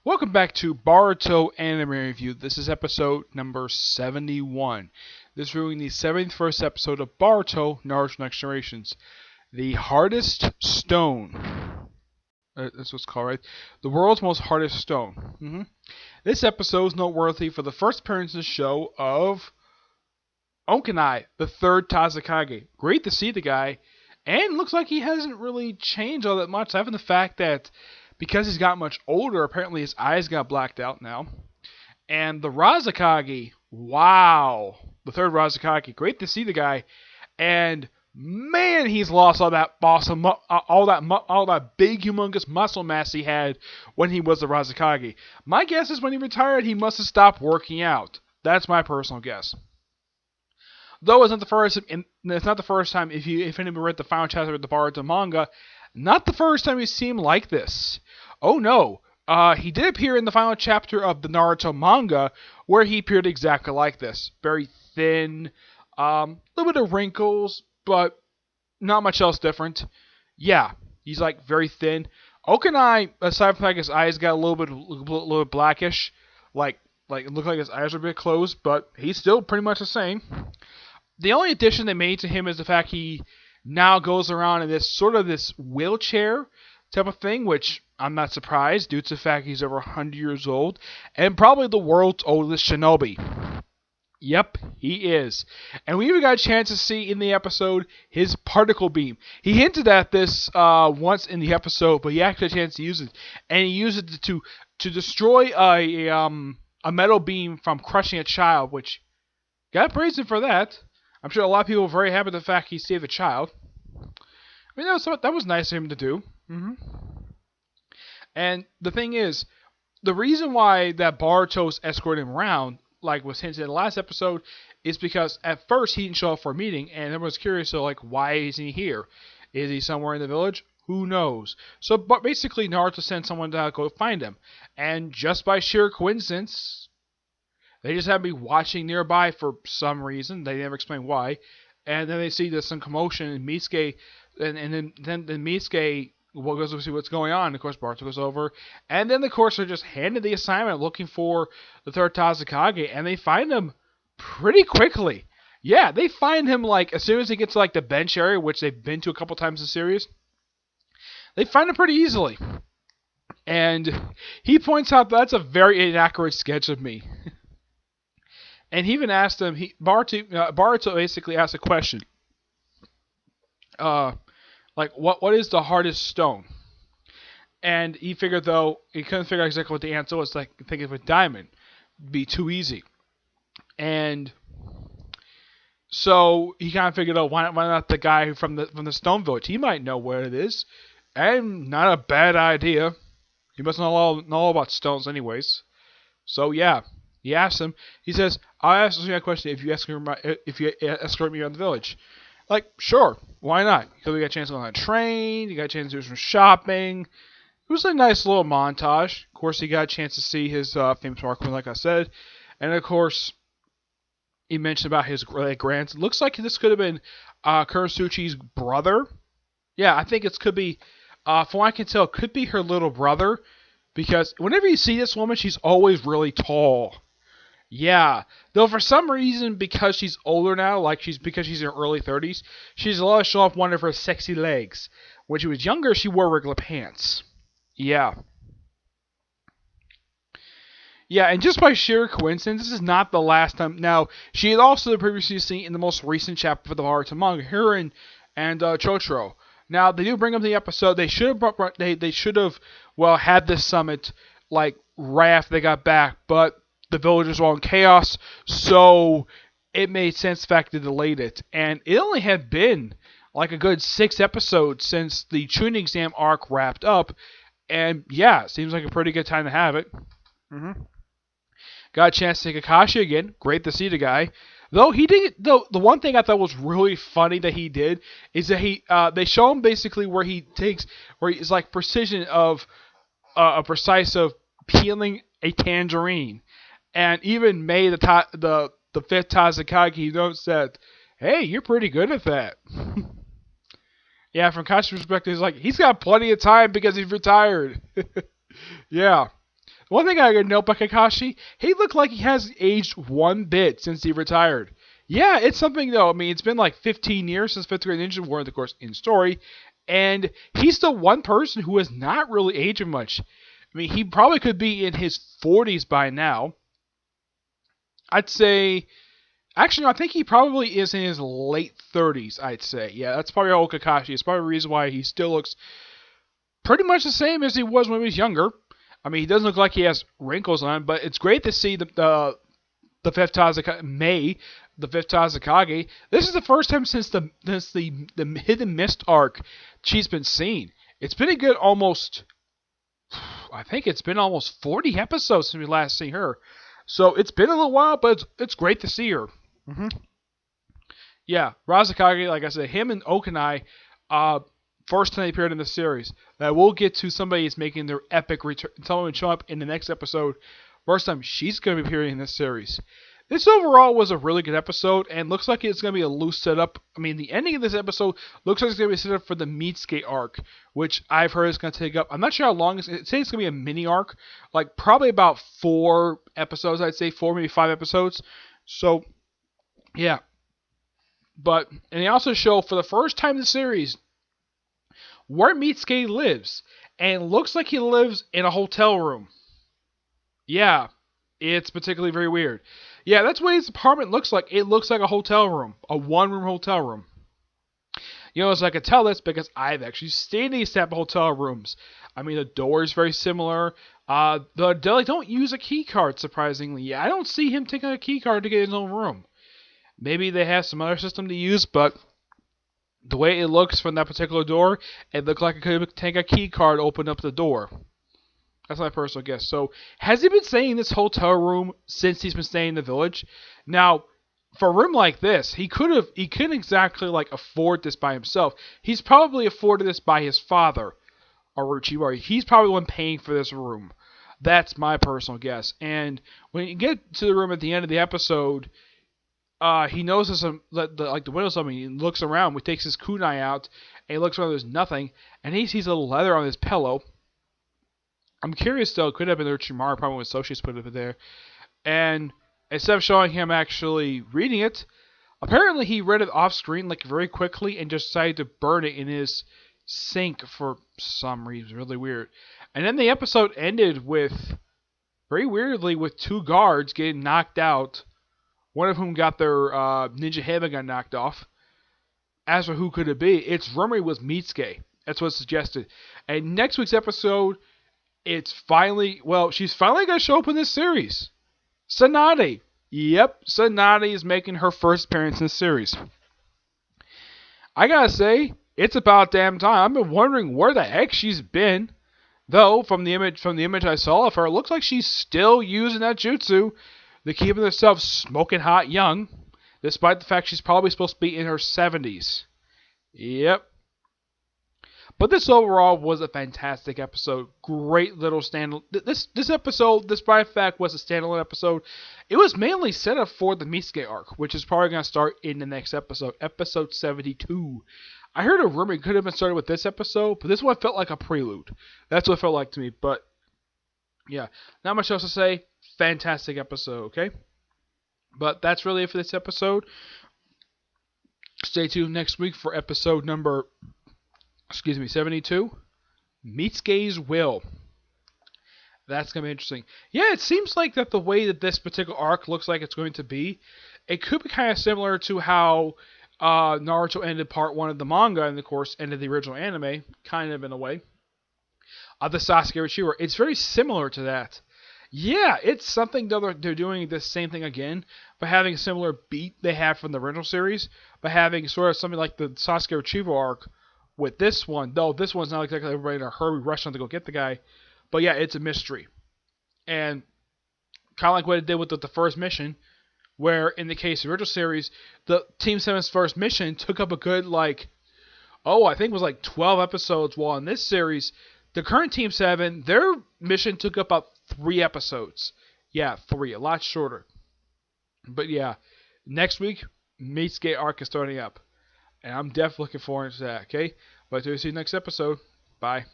Welcome back to Boruto Anime Review. This is episode number 71. This is reviewing the 71st episode of Boruto Naruto Next Generations. The Hardest Stone. That's what's called, right? The world's most hardest stone. This episode is noteworthy for the first appearance in the show of Okanai, the third Tazakage. Great to see the guy. And looks like he hasn't really changed all that much, aside from the fact that because he's got much older, apparently his eyes got blacked out now. And the Razakage, wow. The third Razakage, great to see the guy. And man, he's lost all that all that big humongous muscle mass he had when he was the Razakage. My guess is when he retired, he must have stopped working out. That's my personal guess. Though it's not the first time. If anyone read the final chapter of the Boruto manga, not the first time you see him like this. Oh no, he did appear in the final chapter of the Naruto manga, where he appeared exactly like this. Very thin, a little bit of wrinkles, but not much else different. Yeah, he's like very thin. Okanai, aside from like his eyes got a little bit blackish, like it looked like his eyes were a bit closed, but he's still pretty much the same. The only addition they made to him is the fact he now goes around in this wheelchair type of thing, which I'm not surprised due to the fact he's over 100 years old and probably the world's oldest shinobi. Yep, he is. And we even got a chance to see in the episode his particle beam. He hinted at this once in the episode, but he actually had a chance to use it, and he used it to destroy a metal beam from crushing a child, which got praised him for that. I'm sure a lot of people were very happy with the fact he saved a child. I mean, that was nice of him to do. And the thing is, the reason why that Boruto's escorting him around, like was hinted in the last episode, is because at first he didn't show up for a meeting, and everyone was curious, so like, why isn't he here? Is he somewhere in the village? Who knows? So, but basically, Naruto sent someone to go find him, and just by sheer coincidence, they just have me watching nearby for some reason. They never explain why. And then they see there's some commotion, and Misuke, and then Misuke goes to see what's going on. And of course, Boruto goes over, and then of course they're just handed the assignment looking for the third Tazakage, and they find him pretty quickly. Yeah, they find him like as soon as he gets to like the bench area, which they've been to a couple times in the series. They find him pretty easily, and he points out that's a very inaccurate sketch of me. And he even asked him, Boruto basically asked a question. Like, what is the hardest stone? And he figured, though, he couldn't figure out exactly what the answer was. Like, thinking of a diamond. Be too easy. And so he kind of figured out, why not the guy from the Stone Village? He might know where it is. And not a bad idea. He must know all about stones anyways. So, yeah. He asks him. He says, "I'll ask you a question if you escort me around the village." Like, sure, why not? Because we got a chance to go on a train. You got a chance to do some shopping. It was a nice little montage. Of course, he got a chance to see his famous marksman, like I said, and of course, he mentioned about his grandson. Looks like this could have been Kurotsuchi's brother. Yeah, I think it could be. From what I can tell, it could be her little brother. Because whenever you see this woman, she's always really tall. Yeah. Though for some reason, because she's older now, because she's in her early 30s, she's allowed to show off one of her sexy legs. When she was younger, she wore regular pants. Yeah. Yeah, and just by sheer coincidence, this is not the last time. Now, she had also previously seen in the most recent chapter of the Boruto manga, her and Chotaro. Now, they do bring up the episode. They should have had this summit like right after they got back, but the villagers were all in chaos, so it made sense the fact they delayed it. And it only had been like a good 6 episodes since the Chunin exam arc wrapped up, and yeah, it seems like a pretty good time to have it. Got a chance to see Kakashi again. Great to see the guy. Though he didn't. Though the one thing I thought was really funny that he did is that they show him basically where he's like precision of a precise of peeling a tangerine, and even May the fifth Tazakage notes that, hey, you're pretty good at that. Yeah, from Kashi's perspective, he's got plenty of time because he's retired. Yeah. One thing I gotta note about Kakashi, he looked like he has aged one bit since he retired. Yeah, it's something though. I mean, it's been like 15 years since Fifth Grade Ninja War, of course, in story, and he's the one person who has not really aged much. I mean, he probably could be in his 40s by now. I'd say, actually, no, I think he probably is in his late 30s. I'd say, yeah, that's probably how old Kakashi is. Probably the reason why he still looks pretty much the same as he was when he was younger. I mean, he doesn't look like he has wrinkles on him, but it's great to see the fifth Tazakage, the fifth Tazakage. This is the first time since the Hidden Mist arc she's been seen. It's been a good almost, I think it's been almost 40 episodes since we last seen her. So it's been a little while, but it's great to see her. Mm-hmm. Yeah, Razakage, like I said, him and Okanai, first time they appeared in the series. Now we'll get to somebody is making their epic return. Someone will show up in the next episode. First time she's going to be appearing in this series. This overall was a really good episode, and looks like it's going to be a loose setup. I mean, the ending of this episode looks like it's going to be set up for the Mitsuki arc, which I've heard is going to take up. I'm not sure how long. It says it's going to be a mini arc, like probably about 4 episodes. I'd say 4, maybe 5 episodes. So, yeah. But and they also show for the first time in the series where Mitsuki lives, and it looks like he lives in a hotel room. Yeah, it's particularly very weird. Yeah, that's what his apartment looks like. It looks like a hotel room, a one-room hotel room. You know, as I can tell this because I've actually stayed in these type of hotel rooms. I mean, the door is very similar. They don't use a key card, surprisingly. Yeah, I don't see him taking a key card to get his own room. Maybe they have some other system to use, but the way it looks from that particular door, it looked like it could take a key card to open up the door. That's my personal guess. So, has he been staying in this hotel room since he's been staying in the village? Now, for a room like this, he couldn't exactly like afford this by himself. He's probably afforded this by his father, Orochimaru. He's probably the one paying for this room. That's my personal guess. And when you get to the room at the end of the episode, he notices the windows open. He looks around. He takes his kunai out, and he looks around. There's nothing, and he sees a little leather on his pillow. I'm curious though. It could have been Orochimaru, probably when Soshi's put it there. And instead of showing him actually reading it, apparently he read it off screen like very quickly and just decided to burn it in his sink for some reason. Really weird. And then the episode ended with, very weirdly, with 2 guards getting knocked out. One of whom got their ninja headband got knocked off. As for who could it be, it's rumored it was Mitsuki. That's what's suggested. And next week's episode, she's finally going to show up in this series. Tsunade. Yep, Tsunade is making her first appearance in this series. I gotta say, it's about damn time. I've been wondering where the heck she's been. Though, from the image I saw of her, it looks like she's still using that jutsu. They're keeping herself smoking hot young, despite the fact she's probably supposed to be in her 70s. Yep. But this overall was a fantastic episode. Great little stand. This episode, despite the fact was a standalone episode, it was mainly set up for the Mitsuki arc, which is probably going to start in the next episode, episode 72. I heard a rumor it could have been started with this episode, but this one felt like a prelude. That's what it felt like to me. But yeah, not much else to say. Fantastic episode, okay? But that's really it for this episode. Stay tuned next week for episode number 72. Mitsuki's Will. That's going to be interesting. Yeah, it seems like that the way that this particular arc looks like it's going to be, it could be kind of similar to how Naruto ended part 1 of the manga and, of course, ended the original anime, kind of in a way. The Sasuke Uchiwa. It's very similar to that. Yeah, it's something that they're doing the same thing again, but having a similar beat they have from the original series, but having sort of something like the Sasuke Uchiwa arc with this one, though this one's not exactly everybody in a hurry rushing to go get the guy, but yeah, it's a mystery. And kind of like what it did with the first mission, where in the case of the original series, the Team 7's first mission took up a good, I think it was like 12 episodes, while in this series, the current Team 7, their mission took up about 3 episodes. Yeah, 3. A lot shorter. But yeah, next week, Mitsuki arc is starting up. And I'm definitely looking forward to that, okay? But to see you next episode. Bye.